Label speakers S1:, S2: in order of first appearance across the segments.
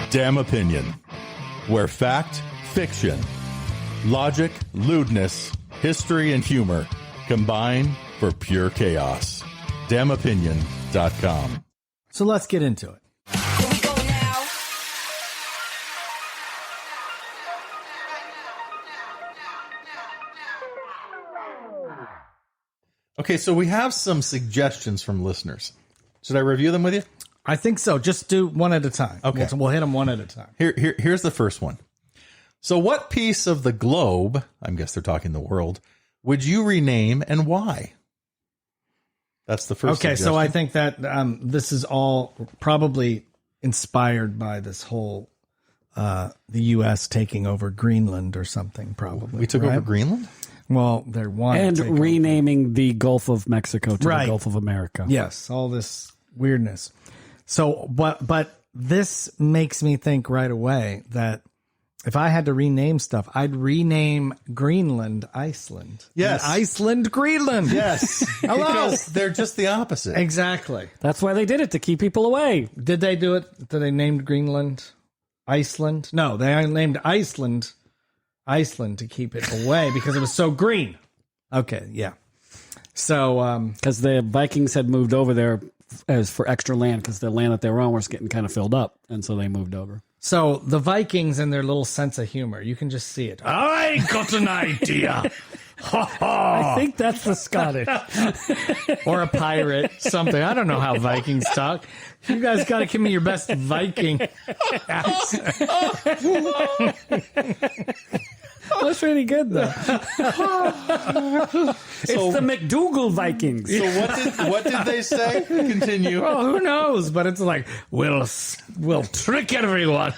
S1: Damn Opinion, where fact, fiction, logic, lewdness, history, and humor combine for pure chaos. DamnOpinion.com.
S2: So let's get into it.
S3: Here we go now.
S1: Okay, so we have some suggestions from listeners. Should I review them with you?
S2: I think so. Just do one at a time.
S1: Okay.
S2: We'll hit them one at a time.
S1: Here's the first one. So what piece of the globe, I guess they're talking the world, would you rename and why? That's the first
S2: Okay,
S1: suggestion.
S2: so I think that this is all probably inspired by this whole the U.S. taking over Greenland or something, probably.
S1: We took over Greenland?
S2: Well, they're wanting
S4: And
S2: to take over.
S4: renaming the Gulf of Mexico to
S2: Right.
S4: the Gulf of America.
S2: Yes, all this weirdness. So, but this makes me think right away that if I had to rename stuff, I'd rename Greenland Iceland.
S1: Yes.
S2: And Iceland Greenland.
S1: Yes.
S2: Hello.
S1: Because they're just the opposite.
S2: Exactly.
S4: That's why they did it, to keep people away.
S2: Did they do it? Did they name Greenland Iceland? No, they named Iceland to keep it away because it was so green. Okay, yeah. So,
S4: Because the Vikings had moved over there as for extra land because the land that they were on was getting kind of filled up. And so they moved over.
S2: so the Vikings and their little sense of humor, you can just see it. I got an idea.
S4: I think that's the Scottish.
S2: Or a pirate, something. I don't know how Vikings talk. You guys got to give me your best Viking accent.
S4: That's pretty good, though. It's the McDougal Vikings.
S1: So what did they say? Continue.
S2: Well, who knows? But it's like, we'll trick everyone.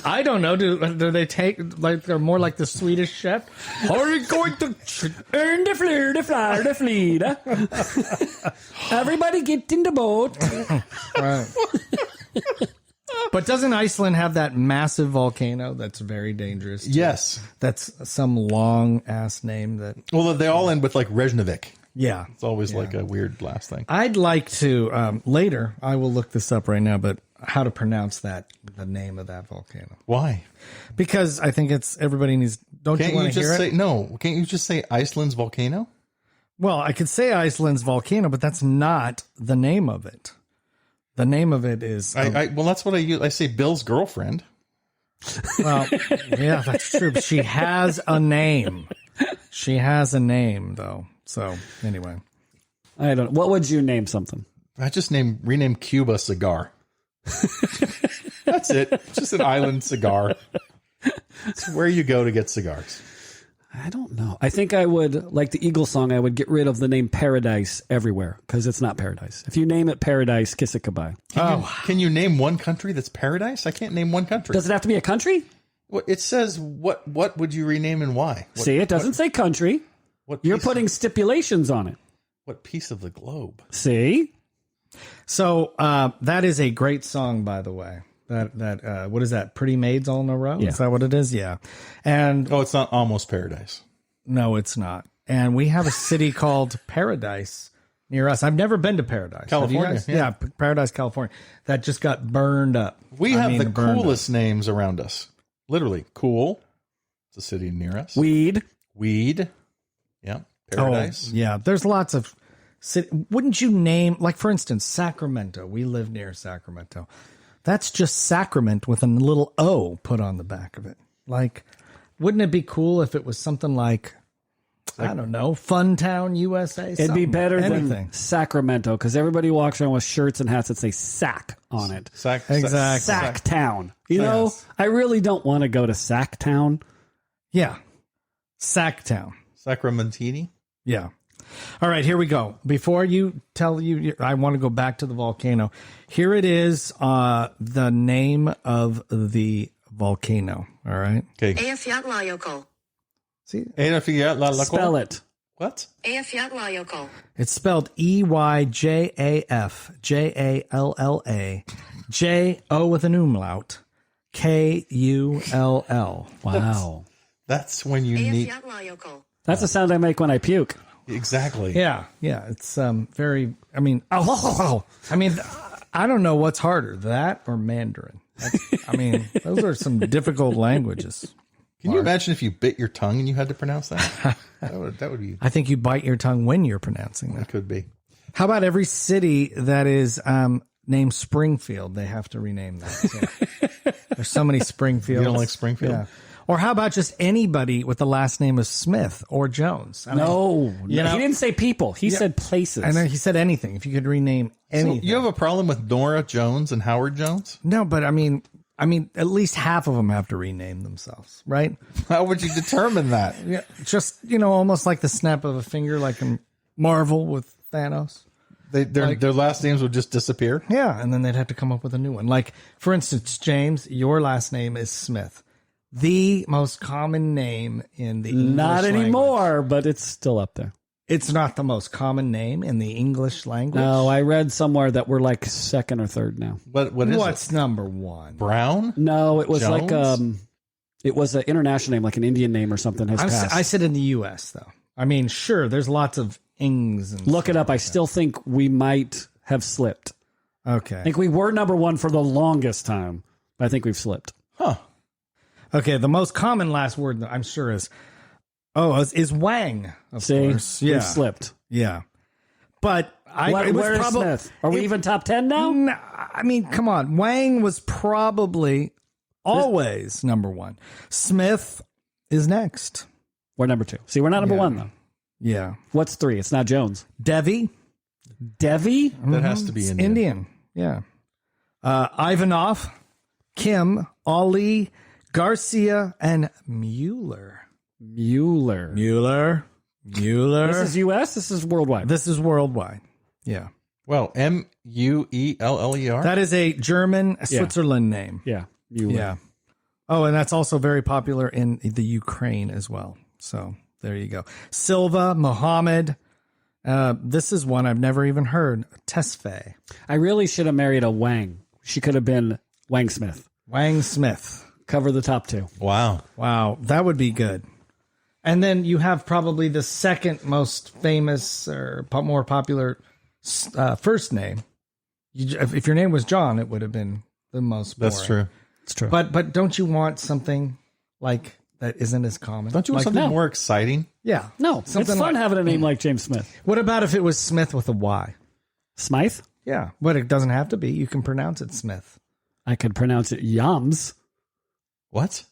S2: I don't know. Do they take, like, they're more like the Swedish chef? Are you going to
S4: Earn the fleur, the flower, the fleet. Everybody get in the boat.
S2: Right. But doesn't Iceland have that massive volcano that's very dangerous? Too?
S1: Yes.
S2: That's some long ass name that.
S1: Well, they all end with like Reykjavik.
S2: Yeah.
S1: It's always like a weird last thing.
S2: I'd like to, later, I will look this up right now, but how to pronounce the name of that volcano.
S1: Why?
S2: Because I think everybody needs, don't
S1: Can't
S2: you want
S1: you
S2: to hear
S1: just say
S2: it?
S1: no? Can't you just say Iceland's volcano?
S2: Well, I could say Iceland's volcano, but that's not the name of it. The name of it is.
S1: Well, that's what I use. I say Bill's girlfriend.
S2: Well, yeah, that's true. But she has a name. She has a name, though. So, anyway.
S4: I don't know. What would you name something?
S1: I just rename Cuba Cigar. That's it. It's just an island cigar. It's where you go to get cigars.
S4: I don't know. I think I would, like the Eagle song, I would get rid of the name Paradise everywhere because it's not paradise. If you name it Paradise, kiss it goodbye.
S1: Can you name one country that's paradise? I can't name one country.
S4: Does it have to be a country?
S1: Well, it says what would you rename and why?
S4: See, it doesn't say country. You're putting stipulations on it.
S1: What piece of the globe?
S4: See?
S2: So, that is a great song, by the way. That what is that? Pretty Maids All in a Row?
S4: Yeah.
S2: Is that what it is? Yeah. And
S1: Oh, it's not Almost Paradise.
S2: no, it's not. And we have a city called Paradise near us. I've never been to Paradise. Have you
S1: California,
S2: guys?
S1: yeah.
S2: Paradise, California. That just got burned up.
S1: We have the
S2: burned up.
S1: coolest names around us. Literally, Cool. It's a city near us.
S4: Weed.
S1: Yeah. Paradise.
S2: Oh, yeah. There's lots of city. Wouldn't you name, like, for instance, Sacramento? We live near Sacramento. That's just Sacrament with a little O put on the back of it. Like, wouldn't it be cool if it was something like I don't know, Funtown, USA?
S4: It'd be better
S2: anything.
S4: than Sacramento because everybody walks around with shirts and hats that say Sac on it.
S2: Exactly.
S4: Sacktown. You know, I really don't want to go to Sacktown.
S2: Yeah. Sacktown.
S1: Sacramentini.
S2: Yeah. All right, here we go. Before you tell you, I want to go back to the volcano. Here it is, the name of the volcano. All right.
S1: Okay.
S5: Eyjafjallajökull.
S2: See,
S4: Spell it.
S1: What?
S5: Eyjafjallajökull.
S2: it's spelled EYJAFJALLA JO with an umlaut KULL.
S4: Wow.
S1: That's when you need.
S5: Eyjafjallajökull.
S4: That's the sound I make when I puke.
S1: Exactly.
S2: Yeah, yeah. It's very. I mean, I mean, I don't know what's harder, that or Mandarin. I mean, those are some difficult languages.
S1: Can you imagine if you bit your tongue and you had to pronounce that? that would be.
S2: I think you bite your tongue when you're pronouncing
S1: It
S2: that.
S1: could be.
S2: How about every city that is named Springfield? They have to rename that. too. There's so many Springfields.
S1: You don't like Springfield?
S2: Yeah. Or how about just anybody with the last name of Smith or Jones? I mean,
S4: No,
S2: You know-
S4: he didn't say people. He said places.
S2: And then he said anything. If you could rename anything.
S1: You have a problem with Nora Jones and Howard Jones?
S2: No, but I mean, at least half of them have to rename themselves, right?
S1: How would you determine that?
S2: Yeah, just almost like the snap of a finger, like in Marvel with Thanos.
S1: Their last names would just disappear.
S2: Yeah, and then they'd have to come up with a new one. Like, for instance, James, your last name is Smith, the most common name in the English
S4: Not
S2: language.
S4: anymore, but it's still up there.
S2: It's not the most common name in the English language.
S4: No, I read somewhere that we're like second or third now.
S1: What is
S2: What's number one?
S1: it? Brown?
S4: No, it was
S1: Jones?
S4: like it was an international name, like an Indian name or something. Has passed.
S2: I said in the U.S. though. I mean, sure, there's lots of ings and
S4: Look it up. I still think we might have slipped.
S2: Okay.
S4: I think we were number one for the longest time, but I think we've slipped.
S1: Huh.
S2: Okay, the most common last word I'm sure is Wang. Of
S4: See,
S2: course. Yeah.
S4: we've slipped.
S2: Yeah. But it was
S4: Where is
S2: probably
S4: Smith? Are we even top 10 now?
S2: I mean, come on. Wang was probably always number one. Smith is next.
S4: We're number two. See, we're not number one, though.
S2: Yeah.
S4: What's three? It's not Jones.
S2: Devi.
S4: Devi?
S1: That has to be
S2: It's
S1: Indian.
S2: Indian. Yeah. Ivanov, Kim, Ali, Garcia, and Mueller.
S4: Mueller.
S2: Mueller.
S4: This is U.S.? This is worldwide.
S2: This is worldwide. Yeah.
S1: Well, Mueller.
S2: That is a German Switzerland name.
S4: Yeah. Mueller.
S2: Yeah. Oh, and that's also very popular in the Ukraine as well. So there you go. Silva, Mohammed. This is one I've never even heard. Tesfaye.
S4: I really should have married a Wang. She could have been Wang Smith.
S2: Wang Smith.
S4: Cover the top two.
S1: Wow.
S2: Wow, that would be good. And then you have probably the second most famous or more popular first name. If your name was John, it would have been the most boring.
S1: That's true.
S4: It's true.
S2: But don't you want something like that isn't as common?
S1: Don't you want something more exciting?
S2: Yeah.
S4: no, it's
S2: something
S4: fun
S2: like-
S4: having a name like James Smith.
S2: What about if it was Smith with a Y?
S4: Smythe?
S2: Yeah, but it doesn't have to be. You can pronounce it Smith.
S4: I could pronounce it Yams.
S1: What?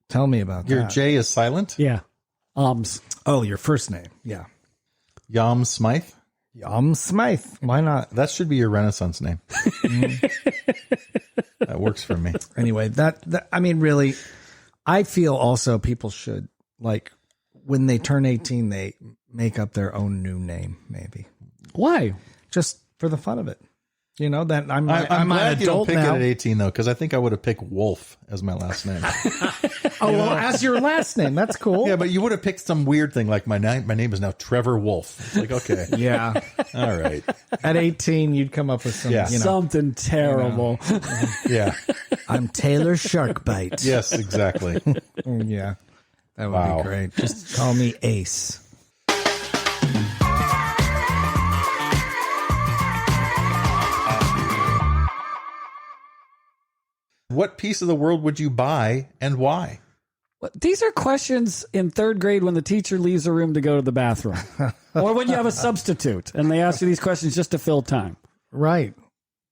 S2: Tell me about
S1: Your
S2: that.
S1: J is silent?
S4: Yeah. Ums.
S2: Oh, your first name. Yeah.
S1: Yam Smythe?
S2: Smythe. Why not?
S1: That should be your Renaissance name. That works for me.
S2: Anyway, that I mean, really, I feel also people should, like, when they turn 18, they make up their own new name, maybe.
S4: Why?
S2: Just for the fun of it. You know, that I'm
S1: I'm
S2: an
S1: glad you don't
S2: adult
S1: pick
S2: now.
S1: it at 18, though, because I think I would have picked Wolf as my last name.
S2: Oh, well, as your last name. That's cool.
S1: Yeah, but you would have picked some weird thing like my name is now Trevor Wolf. It's like, okay.
S2: Yeah.
S1: All right.
S2: At 18, you'd come up with some,
S1: Yeah.
S4: Something terrible.
S1: Yeah.
S2: I'm Taylor Sharkbite.
S1: Yes, exactly.
S2: Yeah. That would
S1: Wow.
S2: be great. Just call me Ace.
S1: What piece of the world would you buy and why?
S4: These are questions in third grade when the teacher leaves the room to go to the bathroom. Or when you have a substitute and they ask you these questions just to fill time.
S2: Right.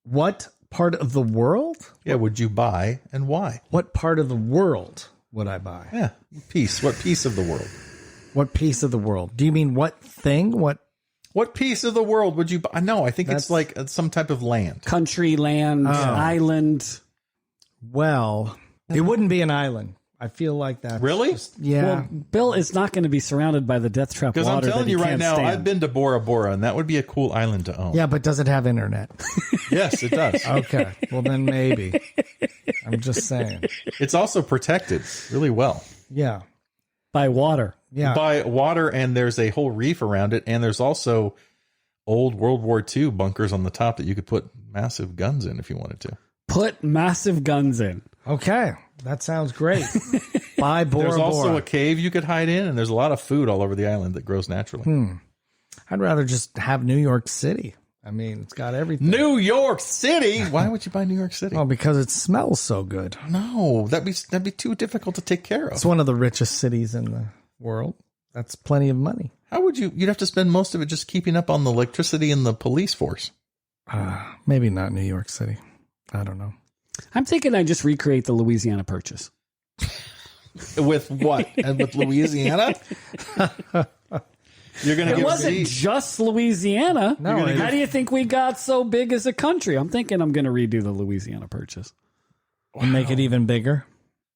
S2: What part of the world?
S1: Yeah, would you buy and why?
S2: What part of the world would I buy?
S1: Yeah, piece. What piece of the world?
S2: What piece of the world? Do you mean what thing?
S1: What piece of the world would you buy? No, I think it's like some type of land.
S4: Country, land, island.
S2: Well, it wouldn't be an island. I feel like that.
S1: Really?
S2: Yeah.
S4: Well, Bill is not going to be surrounded by the death trap
S1: Because
S4: water
S1: I'm telling
S4: that he
S1: you right
S4: can't
S1: now,
S4: stand.
S1: I've been to Bora Bora, and that would be a cool island to own.
S2: Yeah, but does it have internet?
S1: Yes, it does.
S2: Okay. Well, then maybe. I'm just saying.
S1: It's also protected really well
S2: Yeah.
S4: by water.
S2: Yeah.
S1: by water, and there's a whole reef around it, and there's also old World War II bunkers on the top that you could put massive guns in if you wanted to.
S4: Put massive guns in.
S2: Okay. That sounds great. Bye, Bora
S1: There's also
S2: Bora.
S1: a cave you could hide in, and there's a lot of food all over the island that grows naturally.
S2: I'd rather just have New York City. I mean, it's got everything.
S1: New York City. Why would you buy New York City?
S2: Well, because it smells so good.
S1: No, that'd be too difficult to take care of.
S2: It's one of the richest cities in the world. That's plenty of money.
S1: How would you? You'd have to spend most of it just keeping up on the electricity and the police force.
S2: Maybe not New York City. I don't know.
S4: I'm thinking I just recreate the Louisiana Purchase.
S1: With what? And with Louisiana? You're gonna.
S4: It wasn't just Louisiana.
S2: No,
S4: How do you think we got so big as a country? I'm thinking I'm going to redo the Louisiana Purchase.
S2: And make it even bigger.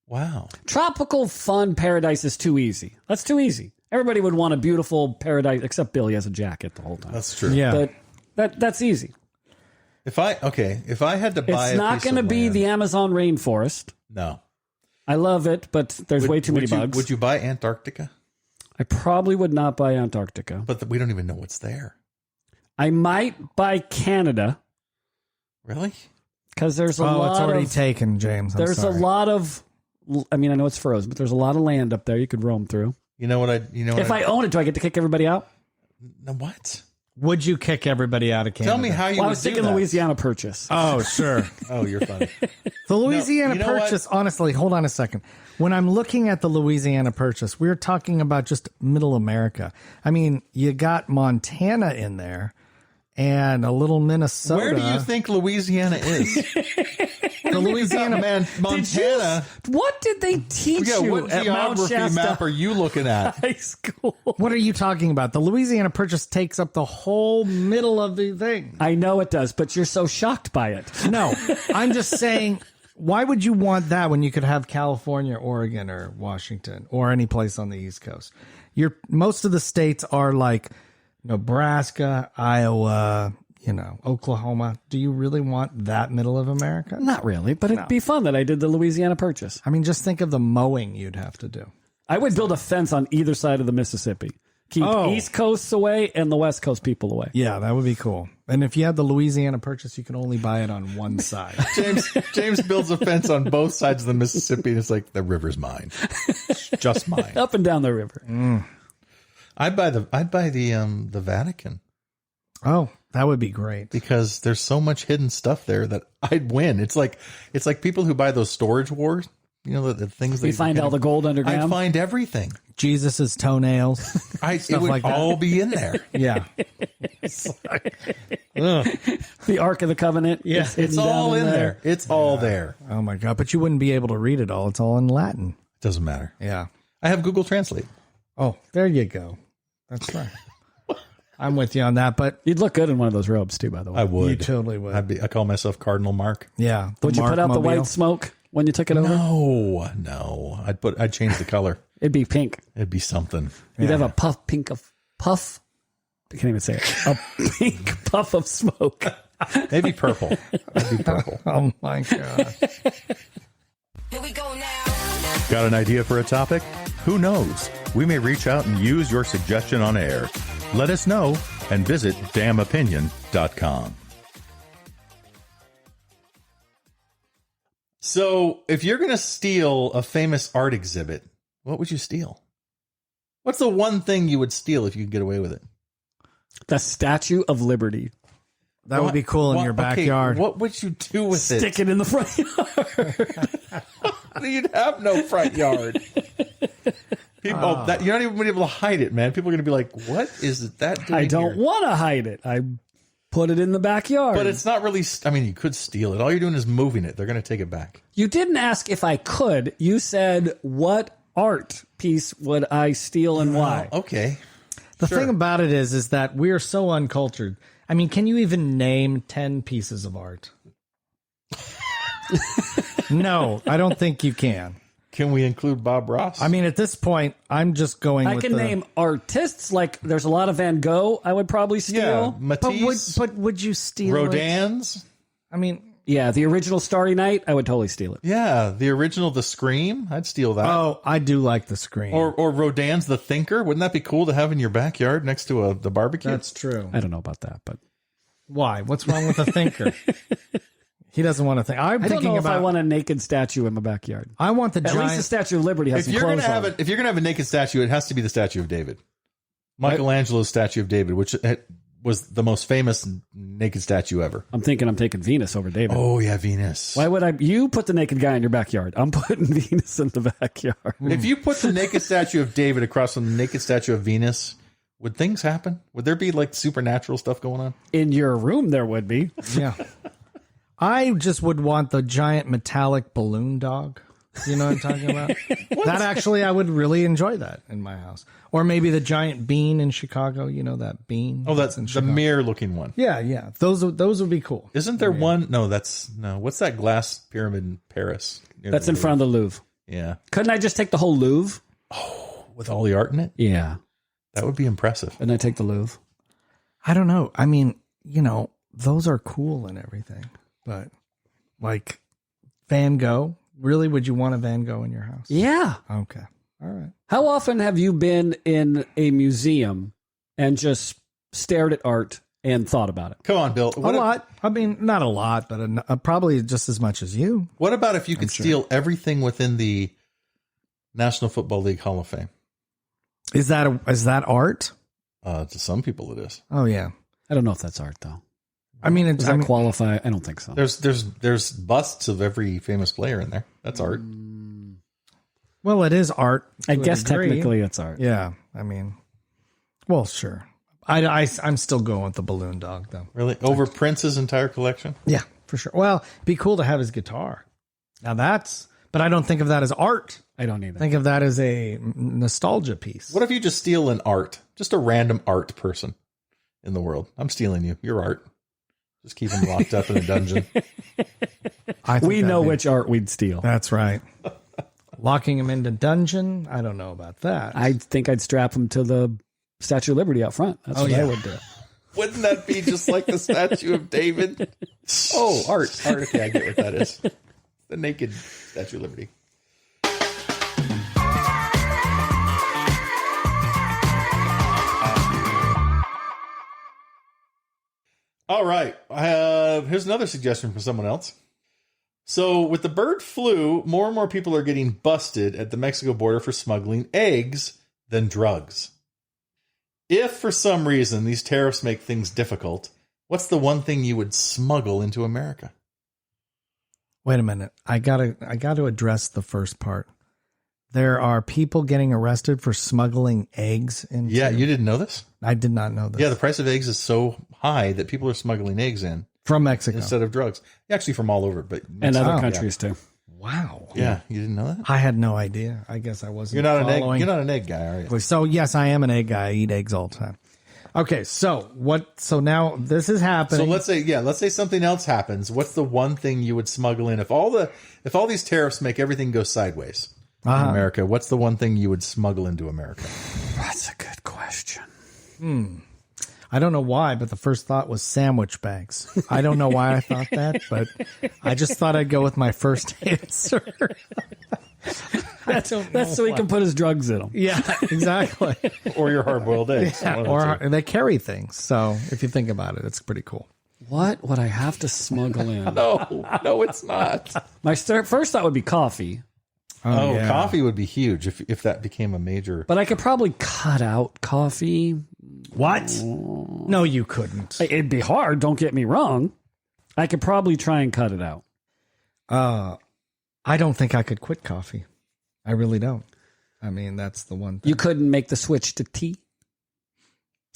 S1: Wow.
S4: Tropical fun paradise is too easy. That's too easy. Everybody would want a beautiful paradise, except Billy has a jacket the whole time.
S1: That's true.
S2: Yeah.
S4: But that's easy.
S1: If I had to buy,
S4: It's not going to be the Amazon rainforest.
S1: No.
S4: I love it, but there's way too many bugs.
S1: Would you buy Antarctica?
S4: I probably would not buy Antarctica.
S1: But we don't even know what's there.
S4: I might buy Canada.
S1: Really?
S4: Because there's a lot
S2: it's already
S4: of...
S2: taken, James.
S4: There's a lot of... I mean, I know it's frozen, but there's a lot of land up there you could roam through.
S1: You know what
S4: If I own it, do I get to kick everybody out?
S1: What?
S2: Would you kick everybody out of Canada?
S1: Tell me how you
S4: Well, I
S1: would
S4: was
S1: do
S4: thinking
S1: that.
S4: Louisiana Purchase.
S2: Oh, sure.
S1: Oh, you're funny.
S2: The Louisiana
S1: you know what?
S2: Purchase, honestly, hold on a second. When I'm looking at the Louisiana Purchase, we're talking about just middle America. I mean, you got Montana in there and a little Minnesota.
S1: Where do you think Louisiana is?
S2: the Louisiana
S1: Man, Montana.
S4: What did they teach
S1: Yeah,
S4: you
S1: what
S4: at Mount
S1: geography
S4: Shasta
S1: map are you looking at?
S4: High School?
S2: What are you talking about? The Louisiana Purchase takes up the whole middle of the thing.
S4: I know it does, but you're so shocked by it.
S2: No, I'm just saying, why would you want that when you could have California, Oregon, or Washington, or any place on the East Coast? Most of the states are like Nebraska, Iowa, Oklahoma. Do you really want that middle of America?
S4: Not really, but it'd be fun that I did the Louisiana Purchase.
S2: I mean, just think of the mowing you'd have to do.
S4: I would build a fence on either side of the Mississippi. Keep East Coasts away and the West Coast people away.
S2: Yeah, that would be cool. And if you had the Louisiana Purchase, you could only buy it on one side.
S1: James builds a fence on both sides of the Mississippi, and it's like the river's mine, just mine.
S4: Up and down the river.
S1: I'd buy the Vatican.
S2: Oh, that would be great.
S1: Because there's so much hidden stuff there that I'd win. It's like people who buy those storage wars. The things
S4: We find all the gold underground.
S1: I'd find everything.
S2: Jesus's toenails.
S1: It would
S2: like that.
S1: all be in there.
S2: Yeah.
S4: The Ark of the Covenant.
S2: Yeah.
S4: It's hidden
S1: It's all
S4: down
S1: in there. It's all there.
S2: Oh my God. But you wouldn't be able to read it all. It's all in Latin.
S1: Doesn't matter.
S2: Yeah.
S1: I have Google Translate.
S2: Oh, there you go. That's right. I'm with you on that, but
S4: You'd look good in one of those robes too, by the way.
S1: I would.
S2: you totally would.
S1: I call myself Cardinal Mark.
S2: Yeah.
S4: Would you put out the
S2: Mark-mobile.
S4: white smoke when you took it over?
S1: No. I'd change the color.
S4: It'd be pink.
S1: It'd be something.
S4: You'd have a puff. I can't even say it. A pink puff of smoke.
S1: Maybe purple. Maybe purple.
S2: Oh my God.
S3: Here we go now.
S1: Got an idea for a topic? Who knows? We may reach out and use your suggestion on air. Let us know and visit damnopinion.com. So, if you're going to steal a famous art exhibit, what would you steal? What's the one thing you would steal if you could get away with it?
S4: The Statue of Liberty.
S2: That would be cool in your backyard.
S1: What would you do with
S4: Stick it in the front yard.
S1: You'd have no front yard. People, you're not even going to be able to hide it, man. People are going to be like, what is that doing
S4: I don't
S1: here?
S4: want to hide it. I put it in the backyard.
S1: But it's not really, you could steal it. All you're doing is moving it. They're going to take it back.
S4: You didn't ask if I could. You said, what art piece would I steal and why?
S1: Okay.
S2: The thing about it is that we're so uncultured. I mean, can you even name 10 pieces of art? No, I don't think you can.
S1: Can we include Bob Ross?
S2: I mean, at this point, I'm just going
S4: I
S2: with
S4: can name artists. Like, there's a lot of Van Gogh I would probably steal.
S1: Matisse,
S2: But would you steal
S1: Rodin's.
S2: I mean,
S4: Yeah, the original Starry Night, I would totally steal it.
S1: Yeah, the original The Scream. I'd steal that.
S2: oh, I do like the Scream.
S1: Or Rodin's The Thinker. Wouldn't that be cool to have in your backyard next to the barbecue?
S2: That's true.
S4: I don't know about that, but
S2: Why? What's wrong with a thinker? He doesn't want to think. I'm
S4: I don't
S2: thinking
S4: know
S2: about.
S4: if I want a naked statue in my backyard.
S2: I want the
S4: At least the
S2: giant.
S4: Statue of Liberty has
S1: if
S4: some
S1: you're
S4: clothes
S1: gonna have
S4: on.
S1: if you're gonna have a naked statue, it has to be the statue of David. Michelangelo's statue of David, which was the most famous naked statue ever?
S4: I'm taking Venus over David.
S1: Oh yeah, Venus.
S4: Why would I? You put the naked guy in your backyard. I'm putting Venus in the backyard.
S1: If you put the naked statue of David across from the naked statue of Venus, would things happen? Would there be like supernatural stuff going on?
S4: In your room, there would be.
S2: Yeah. I just would want the giant metallic balloon dog. You know what I'm talking about? That actually, I would really enjoy that in my house. Or maybe the giant bean in Chicago. You know that bean?
S1: Oh, that's
S2: in
S1: the
S2: Chicago.
S1: mirror-looking one.
S2: Yeah. Those would be cool.
S1: Isn't there one? No, no. What's that glass pyramid in Paris?
S4: That's in front of the Louvre.
S1: Yeah.
S4: Couldn't I just take the whole Louvre?
S1: With all the art in it?
S4: Yeah.
S1: That would be impressive.
S4: Couldn't I take the Louvre?
S2: I don't know. I mean, those are cool and everything. But like Van Gogh, really? Would you want a Van Gogh in your house?
S4: Yeah.
S2: Okay. All right.
S4: How often have you been in a museum and just stared at art and thought about it?
S1: Come on, Bill.
S2: A lot. I mean, not a lot, but probably just as much as you.
S1: What about if you could steal everything within the National Football League Hall of Fame?
S2: Is that art?
S1: To some people, it is.
S2: Oh yeah.
S4: I don't know if that's art though.
S2: I mean,
S4: Does that qualify? I don't think so.
S1: There's busts of every famous player in there. That's art.
S2: well, it is art.
S4: I
S2: to a
S4: guess
S2: degree.
S4: technically it's art.
S2: Yeah. I mean, well, sure. I'm still going with the balloon dog though.
S1: Really? Over Prince's entire collection?
S2: Yeah, for sure. Well, it'd be cool to have his guitar. Now but I don't think of that as art.
S4: I don't either.
S2: Think of that as a nostalgia piece.
S1: What if you just steal an art? Just a random art person in the world. I'm stealing you. You're art. Just keep him locked up in a dungeon.
S4: We know which art we'd steal.
S2: That's right. Locking him into dungeon? I don't know about that.
S4: I think I'd strap him to the Statue of Liberty out front. That's what I would do.
S1: Wouldn't that be just like the statue of David? Oh, art. Okay, I get what that is. The naked Statue of Liberty. All right. Here's another suggestion from someone else. So with the bird flu, more and more people are getting busted at the Mexico border for smuggling eggs than drugs. If for some reason these tariffs make things difficult, what's the one thing you would smuggle into America?
S2: Wait a minute. I gotta address the first part. There are people getting arrested for smuggling eggs into.
S1: Yeah, you didn't know this?
S2: I did not know this.
S1: Yeah, the price of eggs is so high that people are smuggling eggs in
S2: From Mexico.
S1: instead of drugs. Actually, from all over, but
S4: And other
S2: Oh.
S4: countries too.
S2: Wow.
S1: yeah, you didn't know that?
S2: I had no idea. I guess I wasn't.
S1: You're not
S2: following.
S1: an egg guy, are you?
S2: So yes, I am an egg guy. I eat eggs all the time. Okay, so what? So now this is happening.
S1: So let's say something else happens. What's the one thing you would smuggle in if all these tariffs make everything go sideways in America? What's the one thing you would smuggle into America?
S4: That's a good question.
S2: I don't know why, but the first thought was sandwich bags. I don't know why I thought that, but I just thought I'd go with my first answer.
S4: That's so he can put his drugs in them.
S2: Yeah, exactly.
S1: Or your hard-boiled eggs?
S2: Yeah, or they carry things. So if you think about it, it's pretty cool.
S4: What would I have to smuggle in?
S1: No, it's not.
S4: My first thought would be coffee,
S1: Oh,
S2: yeah.
S1: coffee would be huge if that became a major.
S4: but I could probably cut out coffee.
S2: What? No, you couldn't.
S4: It'd be hard, don't get me wrong. I could probably try and cut it out.
S2: I don't think I could quit coffee. I really don't. I mean, that's the one thing.
S4: You couldn't make the switch to tea?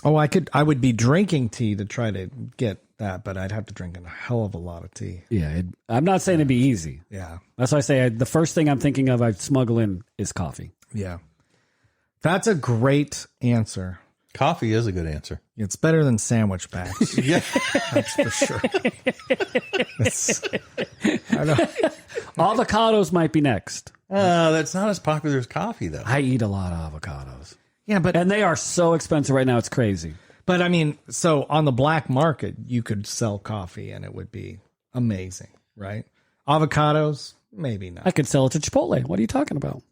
S2: Oh, I could. I would be drinking tea to try to get that, but I'd have to drink a hell of a lot of tea.
S4: Yeah, I'm not saying it'd be easy.
S2: Yeah.
S4: That's why I say the first thing I'm thinking of I'd smuggle in is coffee.
S2: Yeah. That's a great answer.
S1: Coffee is a good answer.
S2: It's better than sandwich bags.
S1: Yeah.
S2: That's for sure. I know.
S4: Avocados might be next.
S1: That's not as popular as coffee, though.
S4: I eat a lot of avocados.
S2: Yeah,
S4: And they are so expensive right now, it's crazy.
S2: but I mean, so on the black market, you could sell coffee and it would be amazing, right? Avocados, maybe not.
S4: I could sell it to Chipotle. What are you talking about?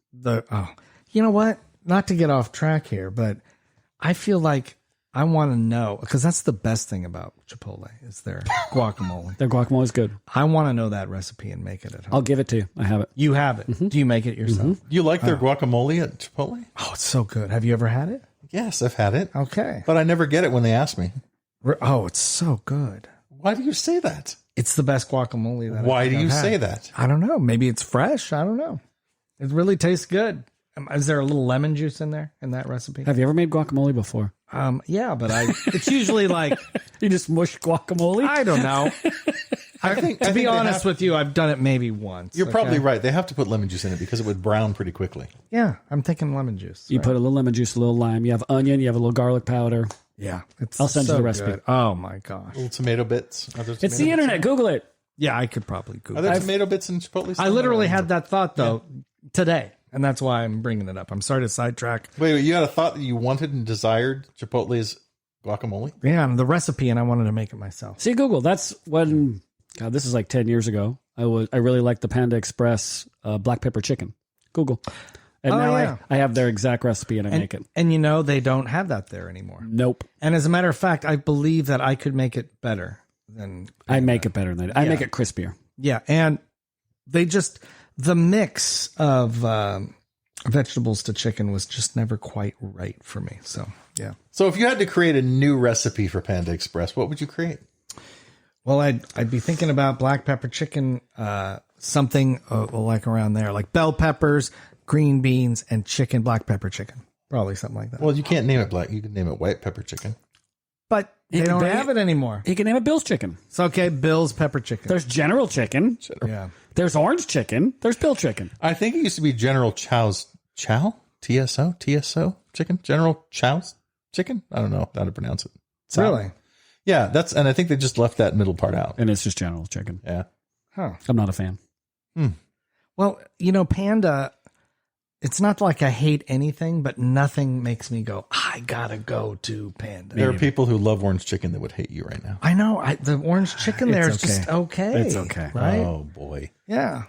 S2: You know what? Not to get off track here, but I feel like I want to know, because that's the best thing about Chipotle is their guacamole.
S4: Their guacamole is good.
S2: I want to know that recipe and make it at home.
S4: I'll give it to you. I have it.
S2: You have it. Do you make it yourself?
S1: You like their guacamole at Chipotle?
S2: Oh, it's so good. Have you ever had it?
S1: Yes, I've had it.
S2: Okay.
S1: But I never get it when they ask me.
S2: Oh, it's so good.
S1: Why do you say that?
S2: It's the best guacamole that
S1: Why
S2: I think
S1: do you
S2: I've had.
S1: say that?
S2: I don't know. Maybe it's fresh. I don't know. It really tastes good. Is there a little lemon juice in there in that recipe?
S4: Have you ever made guacamole before?
S2: Yeah, but it's usually like,
S4: You just mush guacamole?
S2: I don't know.
S1: I think
S2: To be honest with you, I've done it maybe once.
S1: you're probably
S2: okay?
S1: right. They have to put lemon juice in it because it would brown pretty quickly.
S2: Yeah, I'm thinking lemon juice.
S4: You put a little lemon juice, a little lime. You have onion. You have a little garlic powder.
S2: Yeah, it's
S4: I'll send you
S2: so
S4: the recipe.
S2: good. Oh my gosh.
S1: Little tomato bits. Are there
S4: It's the
S1: tomato bits?
S4: internet. Google it.
S2: Yeah, I could probably
S1: Are
S2: Google.
S1: there
S2: it.
S1: tomato bits in Chipotle?
S2: I literally had that thought though today, and that's why I'm bringing it up. I'm sorry to sidetrack.
S1: Wait, you had a thought that you wanted and desired Chipotle's guacamole?
S2: Yeah, and the recipe, and I wanted to make it myself.
S4: See, Google. That's when. God, this is like 10 years ago. I really liked the Panda Express black pepper chicken. Google. And
S2: Oh,
S4: now
S2: yeah.
S4: I have their exact recipe and I make it.
S2: And you know they don't have that there anymore.
S4: Nope.
S2: And as a matter of fact, I believe that I could make it better than
S4: I make it better than that. I make it crispier.
S2: yeah. And they just the mix of vegetables to chicken was just never quite right for me. So yeah.
S1: So if you had to create a new recipe for Panda Express, what would you create?
S2: Well, I'd be thinking about black pepper chicken, something like around there, like bell peppers, green beans, and chicken, black pepper chicken. Probably something like that.
S1: Well, you can't name it black. You can name it white pepper chicken.
S2: But they
S4: can
S2: don't
S4: bring
S2: have it anymore.
S4: You can name it Bill's chicken.
S2: It's okay. Bill's pepper chicken.
S4: There's General Chicken.
S2: Yeah.
S4: There's Orange Chicken. There's Bill Chicken.
S1: I think it used to be General Chow's TSO chicken. General Chow's chicken. I don't know how to pronounce it.
S2: Really?
S1: Yeah, and I think they just left that middle part out.
S4: And it's just General Chicken.
S1: Yeah.
S2: Huh.
S4: I'm not a fan.
S2: Well, Panda, it's not like I hate anything, but nothing makes me go, I gotta go to Panda.
S1: There are people who love orange chicken that would hate you right now.
S2: I know. The orange chicken there is
S4: okay.
S2: just okay.
S4: It's okay.
S2: Right?
S1: Oh boy.
S2: Yeah.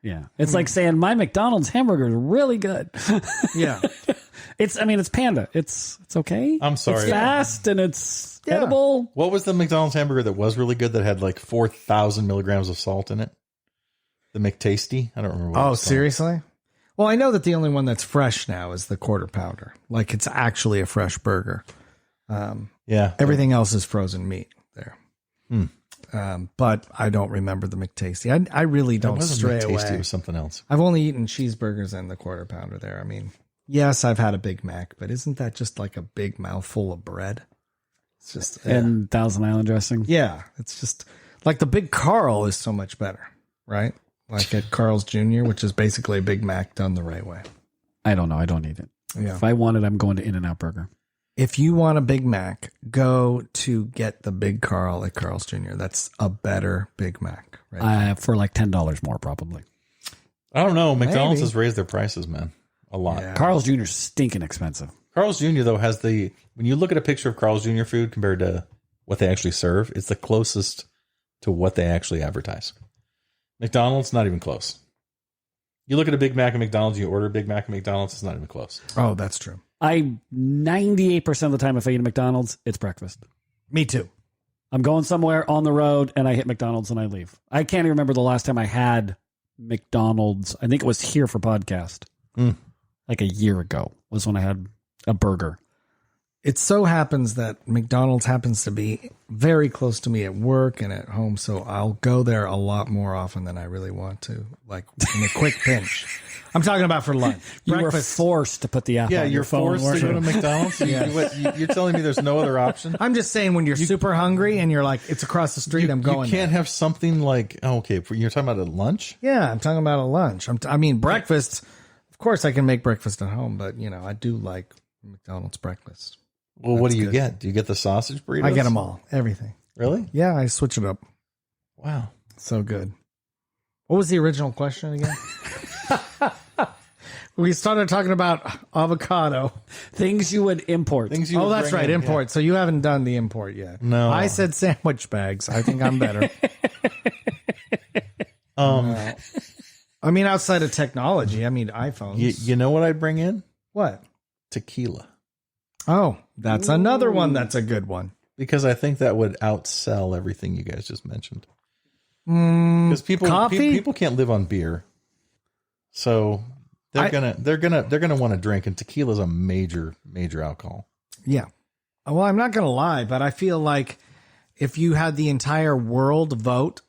S4: Yeah. It's like saying my McDonald's hamburger is really good.
S2: Yeah.
S4: It's Panda. It's okay.
S1: I'm sorry.
S4: It's fast and it's
S2: Yeah.
S4: edible.
S1: What was the McDonald's hamburger that was really good that had like 4,000 milligrams of salt in it? The McTasty? I don't remember. What it
S2: Oh,
S1: was called.
S2: seriously? Well, I know that the only one that's fresh now is the quarter pounder. Like it's actually a fresh burger.
S1: Yeah.
S2: Everything else is frozen meat there. But I don't remember the McTasty. I really
S1: It
S2: don't
S1: wasn't
S2: stray
S1: McTasty,
S2: away.
S1: it was something else.
S2: I've only eaten cheeseburgers and the quarter pounder there. I mean, yes, I've had a Big Mac, but isn't that just like a big mouthful of bread? It's just
S4: And Thousand Island dressing.
S2: yeah, it's just like the Big Carl is so much better, right? Like at Carl's Jr., which is basically a Big Mac done the right way.
S4: I don't know. I don't eat it.
S2: Yeah.
S4: If I want it, I'm going to In-N-Out Burger.
S2: If you want a Big Mac, go to get the Big Carl at Carl's Jr. That's a better Big Mac, right?
S4: For like $10 more, probably.
S1: I don't know. McDonald's
S2: Maybe.
S1: has raised their prices, man. A lot.
S2: Yeah.
S4: Carl's Jr. is stinking expensive.
S1: Carl's Jr., though, has when you look at a picture of Carl's Jr. food compared to what they actually serve, it's the closest to what they actually advertise. McDonald's, not even close. You look at a Big Mac at McDonald's, you order a Big Mac at McDonald's, it's not even close.
S2: Oh, that's true.
S4: 98% of the time, if I eat a McDonald's, it's breakfast.
S2: Me too.
S4: I'm going somewhere on the road and I hit McDonald's and I leave. I can't even remember the last time I had McDonald's. I think it was here for podcast. Like a year ago was when I had a burger.
S2: It so happens that McDonald's happens to be very close to me at work and at home, so I'll go there a lot more often than I really want to, like in a quick pinch. I'm talking about for lunch.
S4: You were
S2: Breakfast.
S4: forced to put the app
S1: Yeah,
S4: on
S1: you're
S4: your phone.
S1: forced to go to McDonald's? You're telling me there's no other option?
S2: I'm just saying when you're super hungry and you're like, it's across the street, I'm going
S1: You can't
S2: there.
S1: have something like, you're talking about a lunch?
S2: Yeah, I'm talking about a lunch. I mean, breakfast. Of course, I can make breakfast at home, but, I do like McDonald's breakfast.
S1: Well, what
S2: That's
S1: do you
S2: good.
S1: get? Do you get the sausage burritos?
S2: I get them all, everything.
S1: Really?
S2: Yeah, I switch it up.
S1: Wow.
S2: So good. What was the original question again? We started talking about avocado.
S4: Things you would import.
S1: Things you
S2: Oh,
S1: would
S2: that's
S1: bring
S2: right,
S1: in,
S2: import. So you haven't done the import yet.
S1: No.
S2: I said sandwich bags. I think I'm better. I mean, outside of technology, iPhones.
S1: You know what I'd bring in?
S2: What?
S1: Tequila.
S2: Oh, that's another one. That's a good one.
S1: Because I think that would outsell everything you guys just mentioned. Because
S2: coffee?
S1: people can't live on beer, so they're gonna want to drink, and tequila is a major alcohol.
S2: Yeah. Well, I'm not going to lie, but I feel like if you had the entire world vote,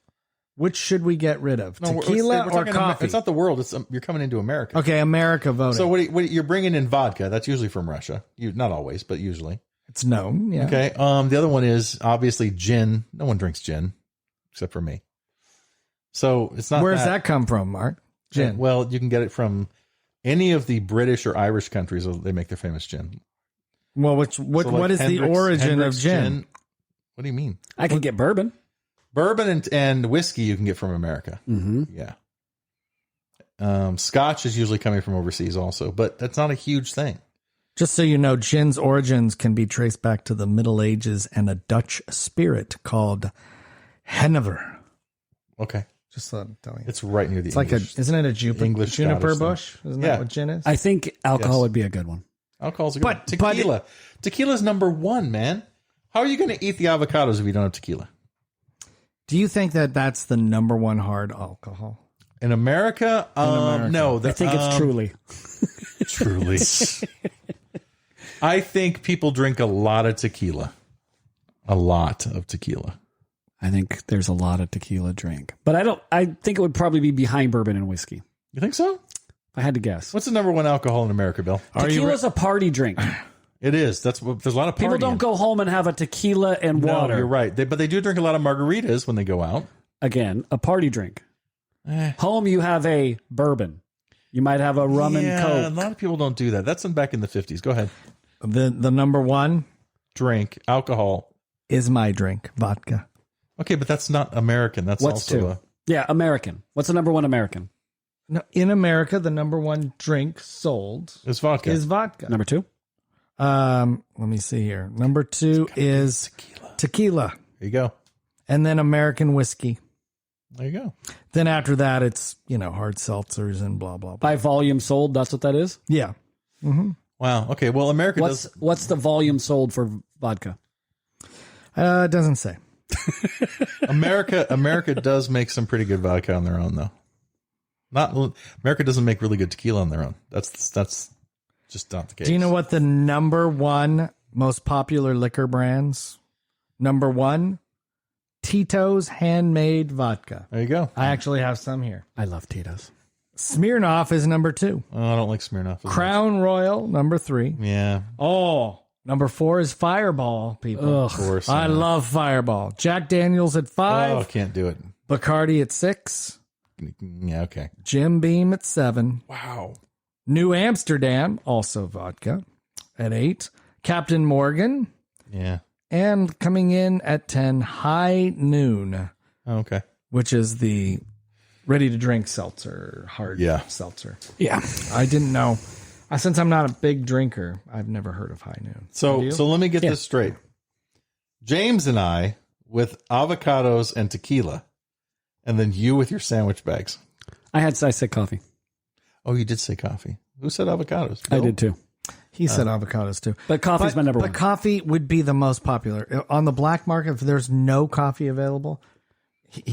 S2: which should we get rid of? Tequila or coffee?
S1: It's not the world. It's you're coming into America.
S2: Okay, America voting.
S1: So you're bringing in vodka? That's usually from Russia. Not always, but usually.
S2: It's known. Yeah.
S1: Okay. The other one is obviously gin. No one drinks gin except for me. So it's not.
S2: Where's that come from, Mark? Gin.
S1: Well, you can get it from any of the British or Irish countries. They make their famous gin.
S2: Well, what is the origin of gin?
S1: What do you mean?
S4: I can get bourbon.
S1: Bourbon and whiskey you can get from America.
S4: Mm-hmm.
S1: Yeah. Scotch is usually coming from overseas also, but that's not a huge thing.
S2: Just so you know, gin's origins can be traced back to the Middle Ages and a Dutch spirit called Hennever.
S1: Okay.
S2: Just so I'm telling you.
S1: It's right near the
S2: It's
S1: English.
S2: isn't it a juniper
S1: Scottish
S2: bush? Isn't
S1: Yeah.
S2: that what gin is?
S4: I think alcohol
S1: Yes.
S4: would be a good one.
S1: Alcohol's a good one. Tequila. Tequila's number one, man. How are you going to eat the avocados if you don't have tequila?
S2: Do you think that that's the number one hard alcohol?
S1: In America? No.
S4: I think it's truly.
S1: Truly. I think people drink a lot of tequila. A lot of tequila.
S4: I think there's a lot of tequila drink. But I think it would probably be behind bourbon and whiskey.
S1: You think so?
S4: If I had to guess.
S1: What's the number one alcohol in America, Bill?
S4: Tequila's a party drink.
S1: It is. There's a lot of partying.
S4: People don't go home and have a tequila and water.
S1: No, you're right. But they do drink a lot of margaritas when they go out.
S4: Again, a party drink. Home, you have a bourbon. You might have a rum and
S1: A
S4: Coke.
S1: lot of people don't do that. That's back in the 50s. Go ahead.
S2: The number one
S1: Drink alcohol.
S2: is my drink, vodka.
S1: Okay, but that's not American. That's
S4: What's
S1: also
S4: two? Yeah, American. What's the number one American?
S2: No, in America, the number one drink sold
S1: it's vodka.
S2: is vodka.
S4: Number two?
S2: Let me see here. Number two is tequila.
S1: There you go.
S2: And then American whiskey.
S1: There you go.
S2: Then after that, it's, hard seltzers and blah, blah, blah.
S4: By volume sold, that's what that is?
S2: Yeah.
S1: Wow. Okay. Well, America does.
S4: What's the volume sold for vodka?
S2: It doesn't say.
S1: America does make some pretty good vodka on their own, though. America doesn't make really good tequila on their own. That's just not the case.
S2: Do you know what the number one most popular liquor brands? Number one, Tito's handmade vodka.
S1: There you go.
S2: I actually have some here.
S4: I love Tito's.
S2: Smirnoff is number two.
S1: Oh, I don't like Smirnoff. as much.
S2: Crown Royal, number three.
S1: Yeah.
S2: Oh, number four is Fireball, people.
S1: Of course.
S2: I love Fireball. Jack Daniels at five.
S1: Oh, can't do it.
S2: Bacardi at six.
S1: Yeah. Okay.
S2: Jim Beam at seven.
S1: Wow.
S2: New Amsterdam, also vodka, at eight. Captain Morgan.
S1: Yeah.
S2: And coming in at 10, High Noon,
S1: Oh, okay.
S2: which is the ready-to-drink seltzer, hard seltzer.
S4: Yeah.
S2: I didn't know. Since I'm not a big drinker, I've never heard of High Noon.
S1: So let me get this straight. James and I with avocados and tequila, and then you with your sandwich bags.
S4: I said coffee.
S1: Oh, you did say coffee. Who said avocados?
S4: I
S1: Bill?
S4: did too.
S2: He said avocados too.
S4: But coffee's my number one.
S2: But coffee would be the most popular. On the black market, if there's no coffee available,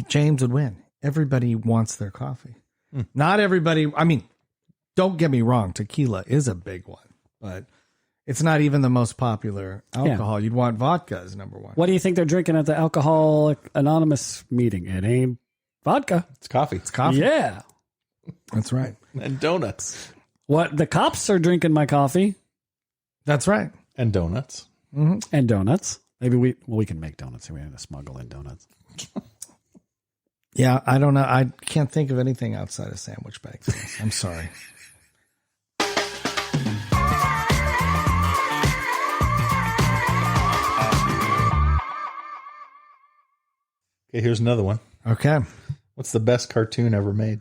S2: James would win. Everybody wants their coffee. Not everybody. I mean, don't get me wrong. Tequila is a big one, but it's not even the most popular alcohol. You'd want vodka as number one.
S4: What do you think they're drinking at the Alcoholic Anonymous meeting? It ain't vodka.
S1: It's coffee.
S2: It's coffee.
S4: Yeah.
S2: That's right.
S1: And donuts.
S4: What the cops are drinking my coffee
S2: That's right.
S1: And donuts.
S4: and donuts. Maybe we can make donuts. We have to smuggle in donuts.
S2: Yeah, I don't know. I can't think of anything outside of sandwich bags. I'm sorry.
S1: Okay, here's another one.
S2: Okay.
S1: What's the best cartoon ever made?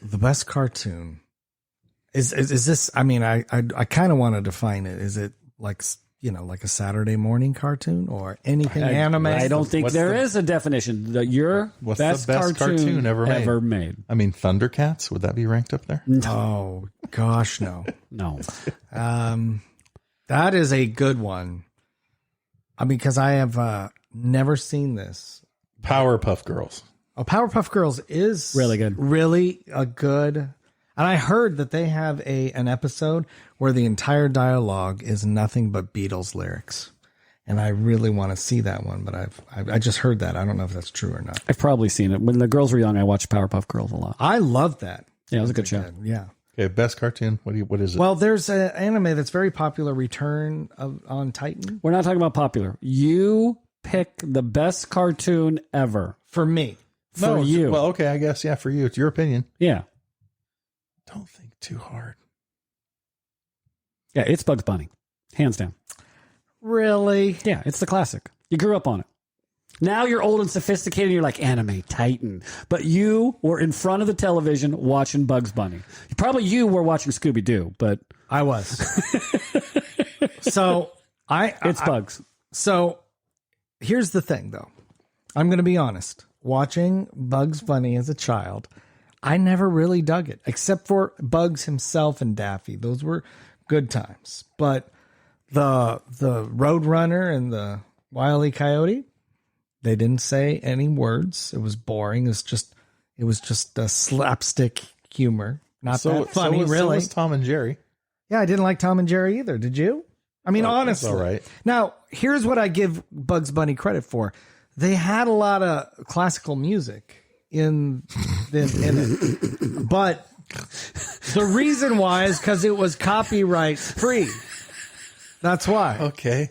S2: The best cartoon is this? I mean, I kind of want to define it. Is it like a Saturday morning cartoon or anything anime?
S4: I don't think there is a definition. Your
S1: What's
S4: best,
S1: the best cartoon ever made? I mean, Thundercats, would that be ranked up there?
S2: Oh gosh, no.
S4: No.
S2: That is a good one. I mean, because I have never seen this.
S1: Powerpuff Girls.
S2: Oh, Powerpuff Girls is
S4: Really good.
S2: Really a good. And I heard that they have an episode where the entire dialogue is nothing but Beatles lyrics. And I really want to see that one, but I just heard that. I don't know if that's true or not.
S4: I've probably seen it. When the girls were young, I watched Powerpuff Girls a lot.
S2: I love that.
S4: Yeah, it was a good show.
S2: Yeah.
S1: Okay, best cartoon. What is it?
S2: Well, there's an anime that's very popular, Return on Titan.
S4: We're not talking about popular. You pick the best cartoon ever
S2: For me.
S4: for you.
S1: Well, okay, I guess for you. It's your opinion.
S4: Yeah.
S1: Don't think too hard.
S4: Yeah, it's Bugs Bunny. Hands down.
S2: Really?
S4: Yeah, it's the classic. You grew up on it. Now you're old and sophisticated and you're like, Anime Titan. But you were in front of the television watching Bugs Bunny. Probably you were watching Scooby-Doo, but...
S2: I was. So,
S4: It's Bugs.
S2: So, here's the thing, though. I'm going to be honest. Watching Bugs Bunny as a child, I never really dug it, except for Bugs himself and Daffy. Those were good times. But the Roadrunner and the Wile E. Coyote, they didn't say any words. It was boring. It was just a slapstick humor. Not that funny, really.
S1: So was Tom and Jerry.
S2: Yeah, I didn't like Tom and Jerry either. Did you? I mean, honestly.
S1: All right.
S2: Now, here's what I give Bugs Bunny credit for. They had a lot of classical music in it. But the reason why is because it was copyright free. That's why.
S1: Okay.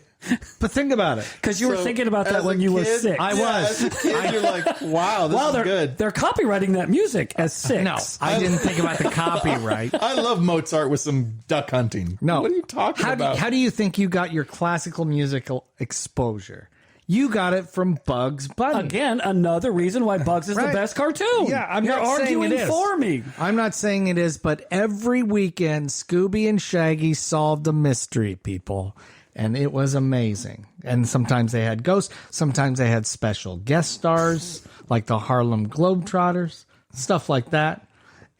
S2: But think about it.
S4: Because you were thinking about that
S1: as
S4: when
S1: a
S4: you were
S1: kid-
S4: 6.
S2: I was.
S1: As a kid, you're like, wow, this is good.
S4: They're copywriting that music as 6.
S2: No, I didn't think about the copyright.
S1: I love Mozart with some duck hunting.
S2: No.
S1: What are you talking about?
S2: How do you think you got your classical musical exposure? You got it from Bugs Bunny.
S4: Again, another reason why Bugs is
S2: Right.
S4: the best cartoon.
S2: Yeah, I'm
S4: You're
S2: not saying
S4: arguing
S2: it is.
S4: for me.
S2: I'm not saying it is, but every weekend, Scooby and Shaggy solved a mystery, people. And it was amazing. And sometimes they had ghosts. Sometimes they had special guest stars, like the Harlem Globetrotters, stuff like that.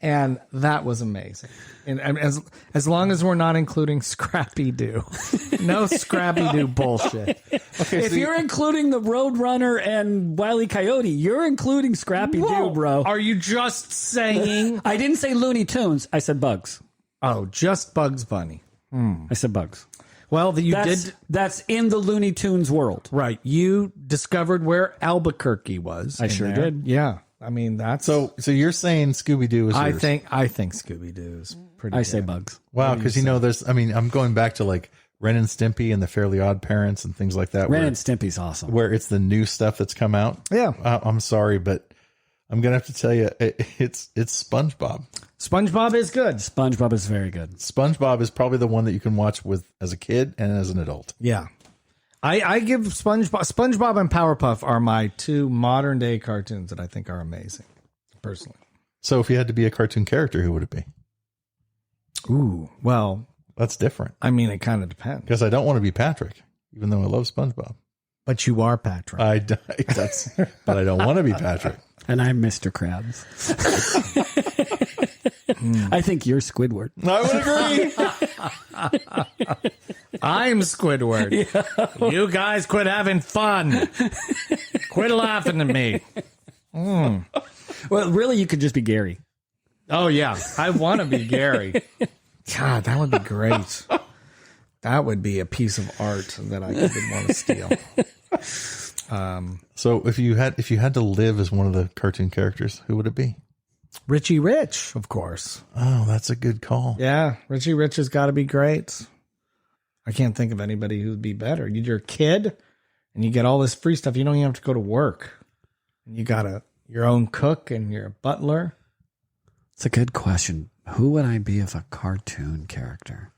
S2: And that was amazing. And as long as we're not including Scrappy-Doo. No Scrappy-Doo bullshit.
S4: If you're including the Roadrunner and Wile E. Coyote, you're including Scrappy-Doo, bro.
S2: Are you just saying...
S4: I didn't say Looney Tunes. I said Bugs.
S2: Oh, just Bugs Bunny.
S4: I said Bugs.
S2: Well,
S4: That's in the Looney Tunes world.
S2: Right. You discovered where Albuquerque was.
S4: I sure did.
S2: Yeah. I mean, that's...
S1: So you're saying Scooby-Doo is yours?
S2: I think Scooby-Doo is pretty
S4: I say
S2: good.
S4: Bugs.
S1: Wow, because I'm going back to like Ren and Stimpy and the Fairly Odd Parents and things like that.
S4: Ren and Stimpy's awesome.
S1: Where it's the new stuff that's come out.
S2: Yeah.
S1: I'm sorry, but I'm going to have to tell you, it's SpongeBob.
S2: SpongeBob is good.
S4: SpongeBob is very good.
S1: SpongeBob is probably the one that you can watch as a kid and as an adult.
S2: Yeah. I give SpongeBob and Powerpuff are my two modern day cartoons that I think are amazing, personally.
S1: So if you had to be a cartoon character, who would it be?
S2: Ooh, well,
S1: That's different.
S2: I mean, it kind of depends.
S1: Because I don't want to be Patrick, even though I love SpongeBob.
S2: But you are Patrick.
S1: But I don't want to be Patrick.
S4: And I'm Mr. Krabs. I think you're Squidward.
S1: I would agree.
S2: I'm Squidward. You guys quit having fun. Quit laughing at me.
S4: Well, really, you could just be Gary.
S2: Oh, yeah. I want to be Gary. God, that would be great. That would be a piece of art that I would want to steal.
S1: So if you had to live as one of the cartoon characters, who would it be?
S2: Richie Rich, of course.
S1: Oh, that's a good call.
S2: Yeah, Richie Rich has got to be great. I can't think of anybody who would be better. You're a kid, and you get all this free stuff. You don't even have to go to work. You got your own cook, and you're a butler.
S4: It's a good question. Who would I be if a cartoon character?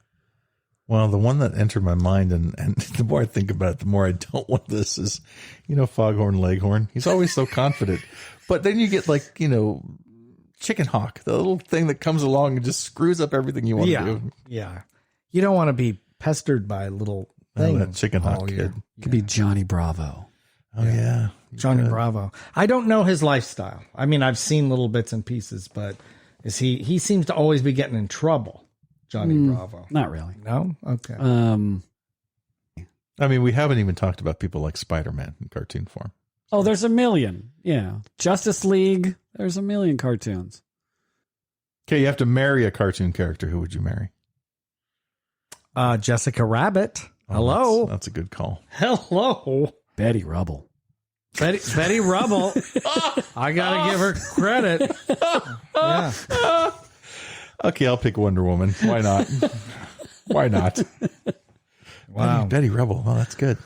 S1: Well, the one that entered my mind, and the more I think about it, the more I don't want this is, Foghorn Leghorn. He's always so confident. But then you get Chicken Hawk, the little thing that comes along and just screws up everything you want to do.
S2: Yeah. You don't want to be pestered by little
S1: Oh,
S2: things.
S1: that Chicken Hawk
S2: all
S1: kid.
S2: year.
S4: Could be Johnny Bravo.
S1: Oh, yeah.
S2: Johnny Bravo. I don't know his lifestyle. I mean, I've seen little bits and pieces, but he seems to always be getting in trouble. Johnny Bravo.
S4: Not really.
S2: No? Okay.
S1: I mean, we haven't even talked about people like Spider-Man in cartoon form.
S4: Oh, there's a million. Yeah. Justice League. There's a million cartoons.
S1: Okay, you have to marry a cartoon character. Who would you marry?
S2: Jessica Rabbit.
S1: Oh,
S2: Hello.
S1: That's a good call.
S2: Hello.
S4: Betty Rubble.
S2: Betty Rubble. I gotta give her credit. Yeah.
S1: Okay, I'll pick Wonder Woman. Why not? Why not?
S2: Wow.
S1: Betty Rubble. Oh, that's good.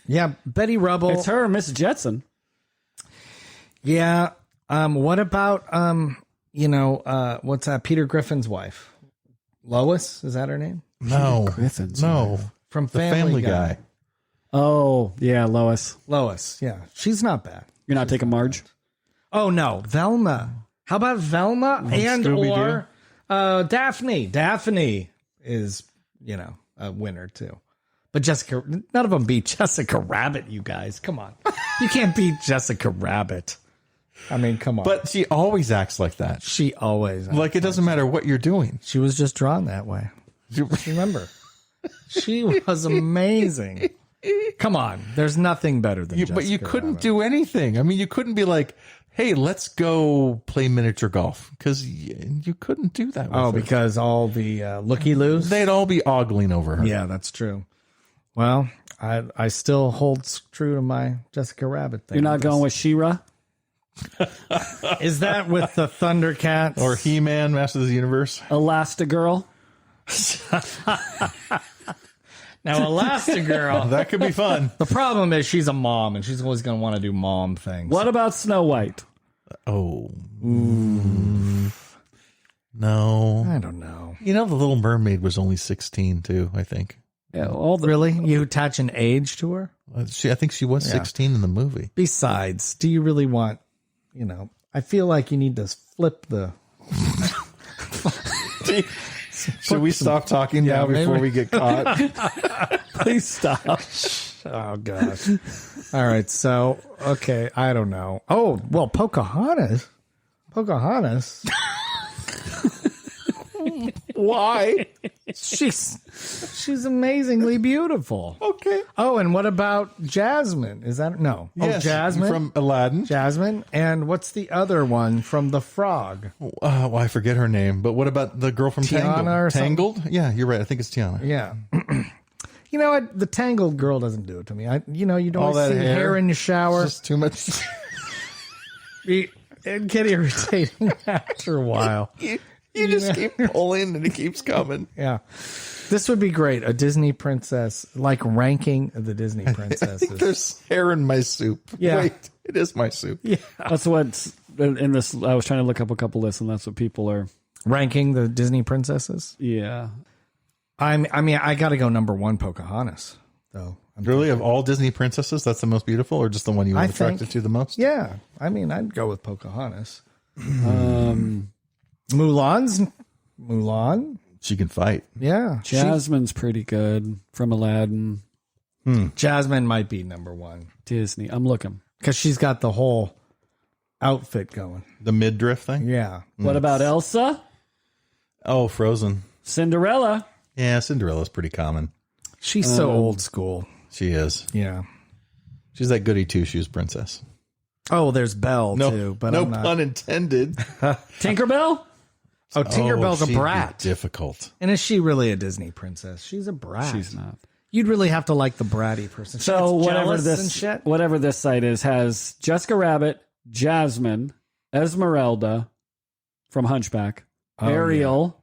S2: Yeah, Betty Rubble.
S4: It's her, Miss Jetson.
S2: Yeah. What about what's that? Peter Griffin's wife, Lois. Is that her name?
S1: No,
S4: Griffin's
S1: no,
S2: From
S1: the Family Guy.
S4: Oh, yeah, Lois.
S2: Lois. Yeah, she's not bad.
S4: You're not taking Marge?
S2: Oh no, Velma. How about Velma and
S1: Scooby-Doo?
S2: or Daphne? Daphne is a winner too. But Jessica, none of them beat Jessica Rabbit. You guys, come on, you can't beat Jessica Rabbit. I mean, come on.
S1: But she always acts like that.
S2: She always
S1: Like it doesn't matter what you're doing.
S2: She was just drawn that way. Remember, she was amazing. Come on, there's nothing better than.
S1: But you
S2: Jessica
S1: couldn't
S2: Rabbit.
S1: do anything. I mean, you couldn't be like, "Hey, let's go play miniature golf," because you couldn't do that. With
S2: Oh,
S1: her.
S2: because all the looky-loos.
S1: They'd all be ogling over her.
S2: Yeah, that's true. Well, I still hold true to my Jessica Rabbit thing.
S4: You're not going with She-Ra?
S2: Is that with the Thundercats
S1: Or He-Man, Masters of the Universe.
S4: Elastigirl?
S2: now Elastigirl?
S1: That could be fun.
S2: The problem is she's a mom, and she's always going to want to do mom things.
S4: What about Snow White?
S1: Oh. No.
S2: I don't know.
S1: You know, the Little Mermaid was only 16 too, I think.
S4: Yeah, all the
S2: Really, you attach an age to her?
S1: I think she was 16 in the movie.
S2: Besides, do you really want? I feel like you need to flip the.
S1: Should we stop talking now before
S2: maybe.
S1: we get caught?
S4: Please stop.
S2: Oh gosh! All right, so okay, I don't know. Oh well, Pocahontas.
S1: Why?
S2: She's amazingly beautiful.
S1: Okay.
S2: Oh, and what about Jasmine? Is that no?
S1: Yes,
S2: oh, Jasmine
S1: from Aladdin.
S2: Jasmine, and what's the other one from the Frog?
S1: Well, I forget her name, but what about the girl from
S2: Tiana or something?
S1: Tangled? Yeah, you're right. I think it's Tiana.
S2: Yeah. You know what? The Tangled girl doesn't do it to me. You don't
S1: All
S2: always
S1: that
S2: see hair in the shower.
S1: Just too much.
S2: It get irritating after a while.
S1: You just keep pulling and it keeps coming.
S2: Yeah. This would be great. A Disney princess, like ranking the Disney
S1: I
S2: princesses.
S1: think there's hair in my soup.
S2: Yeah.
S1: Wait, it is my soup.
S2: Yeah.
S4: That's what's in this. I was trying to look up a couple lists, and that's what people are.
S2: Ranking the Disney princesses.
S4: Yeah.
S2: I mean, I got to go number one, Pocahontas, though.
S1: Really, of all Disney princesses, that's the most beautiful, or just the one you were
S2: I
S1: attracted
S2: think-
S1: to the most?
S2: Yeah. I mean, I'd go with Pocahontas. Mulan.
S1: She can fight.
S2: Yeah.
S4: Jasmine's pretty good from Aladdin.
S2: Jasmine might be number one
S4: Disney. I'm looking.
S2: because she's got the whole outfit going.
S1: The midriff thing?
S2: Yeah.
S4: What about Elsa?
S1: Oh, Frozen.
S4: Cinderella?
S1: Yeah, Cinderella's pretty common.
S2: She's so old school.
S1: She is.
S2: Yeah.
S1: She's that goody two-shoes princess.
S2: Oh, there's Belle too, but
S1: no
S2: I'm not.
S1: pun intended.
S4: Tinkerbell?
S2: Oh, Tinkerbell's
S1: she'd
S2: a
S1: be
S2: brat.
S1: difficult.
S2: And is she really a Disney princess? She's a brat.
S4: She's not.
S2: You'd really have to like the bratty person. She
S4: So
S2: gets
S4: whatever
S2: jealous and
S4: this
S2: shit.
S4: whatever this site is has Jessica Rabbit, Jasmine, Esmeralda from Hunchback, Ariel,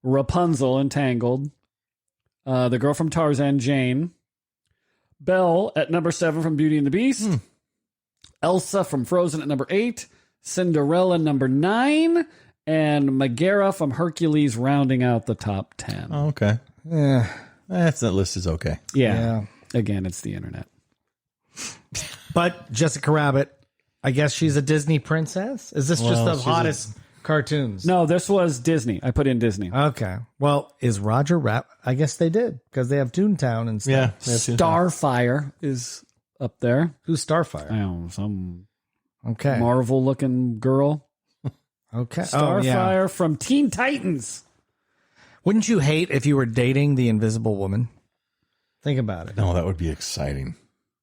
S4: Rapunzel and Tangled, the girl from Tarzan, Jane, Belle at number 7 from Beauty and the Beast, Elsa from Frozen at number 8, Cinderella number 9, and Megara from Hercules rounding out the top 10.
S1: Oh, okay.
S2: Yeah.
S1: That list is okay.
S4: Yeah. Again, it's the internet.
S2: But Jessica Rabbit, I guess she's a Disney princess? Is this just the
S1: she's
S2: hottest cartoons?
S4: No, this was Disney. I put in Disney.
S2: Okay. Well, is Roger Rabbit? I guess they did because they have Toontown and stuff.
S1: Yeah.
S4: Starfire is up there.
S2: Who's Starfire?
S4: I don't know, some
S2: Okay.
S4: Marvel-looking girl.
S2: Okay.
S4: Starfire from Teen Titans.
S2: Wouldn't you hate if you were dating the Invisible Woman? Think about it.
S1: No, that would be exciting.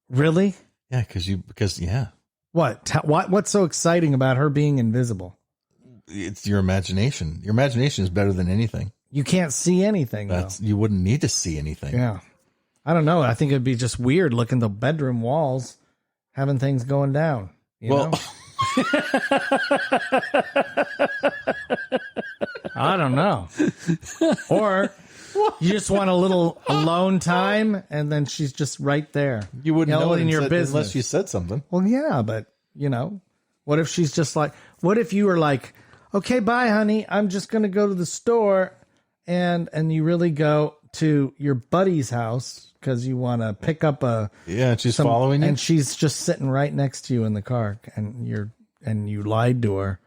S2: Really?
S1: Yeah, because
S2: What? What's so exciting about her being invisible?
S1: It's your imagination. Your imagination is better than anything.
S2: You can't see anything, though.
S1: You wouldn't need to see anything.
S2: Yeah. I don't know. I think it'd be just weird looking at the bedroom walls, having things going down. You know? I don't know. Or you just want a little alone time, and then she's just right there.
S1: You wouldn't know
S2: in your business
S1: unless you said something.
S2: Well, yeah, but what if she's just like? What if you were like, okay, bye, honey. I'm just gonna go to the store, and you really go to your buddy's house because you want to pick up
S1: and she's following you,
S2: and she's just sitting right next to you in the car, and you lied to her.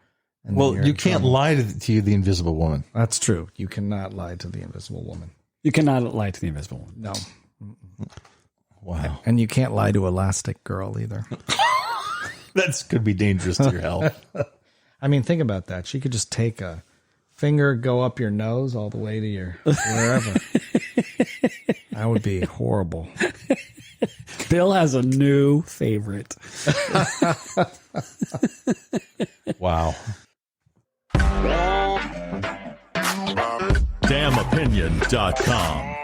S2: And
S1: you can't lie to the invisible woman.
S2: That's true. You cannot lie to the invisible woman.
S4: You cannot lie to the invisible woman.
S2: No.
S1: Wow.
S2: And you can't lie to Elastic Girl either.
S1: That could be dangerous to your health.
S2: I mean, think about that. She could just take a finger, go up your nose all the way to your wherever. That would be horrible.
S4: Bill has a new favorite.
S1: Wow.
S6: damnopinion.com